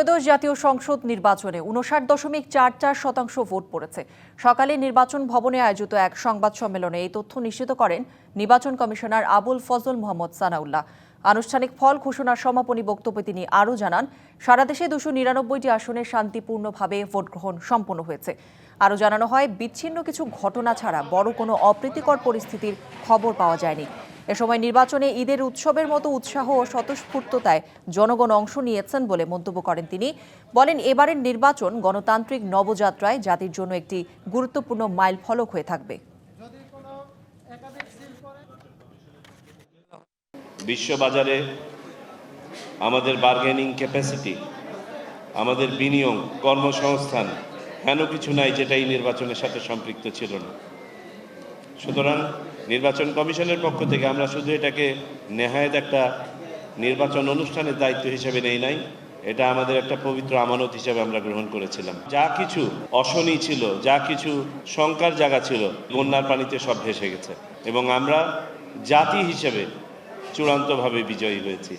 ত্রয়োদশ জাতীয় সংসদ নির্বাচনে ৫৯.৪৪% ভোট পড়েছে। সকালে নির্বাচন ভবনে আয়োজিত এক সংবাদ সম্মেলনে এই তথ্য নিশ্চিত করেন নির্বাচন কমিশনার আবুল ফজল মোহাম্মদ সানাউল্লাহ। আনুষ্ঠানিক ফল ঘোষণার সমাপনী বক্তব্যে তিনি আরও জানান, সারা দেশে ২৯৯টি আসনে শান্তিপূর্ণভাবে ভোট গ্রহণ সম্পন্ন হয়েছে। আরও জানানো হয়, বিচ্ছিন্ন কিছু ঘটনা ছাড়া বড় কোনো অপ্রীতিকর পরিস্থিতির খবর পাওয়া যায়নি। এ সময় নির্বাচনে ঈদের উৎসবের মতো উৎসাহ ও স্বতঃস্ফূর্ততায় জনগণ অংশ নিয়েছেন বলে মন্তব্য করেন তিনি। বলেন, এবারের নির্বাচন গণতান্ত্রিক নবযাত্রায় জাতির জন্য একটি গুরুত্বপূর্ণ মাইলফলক হয়ে থাকবে। বিশ্ববাজারে আমাদের বার্গেনিং ক্যাপাসিটি, আমাদের বিনিয়োগ, কর্মসংস্থান হেন কিছু নাই যেটা এই নির্বাচনের সাথে সম্পৃক্ত ছিল না। সুতরাং নির্বাচন কমিশনের পক্ষ থেকে আমরা শুধু এটাকে নেহায়েত একটা নির্বাচন অনুষ্ঠানের দায়িত্ব হিসেবে নেই নাই, এটা আমাদের একটা পবিত্র আমানত হিসেবে আমরা গ্রহণ করেছিলাম। যা কিছু অশনি ছিল, যা কিছু শঙ্কার জায়গা ছিল, বন্যার পানিতে সব ভেসে গেছে এবং আমরা জাতি হিসেবে চূড়ান্তভাবে বিজয়ী হয়েছি।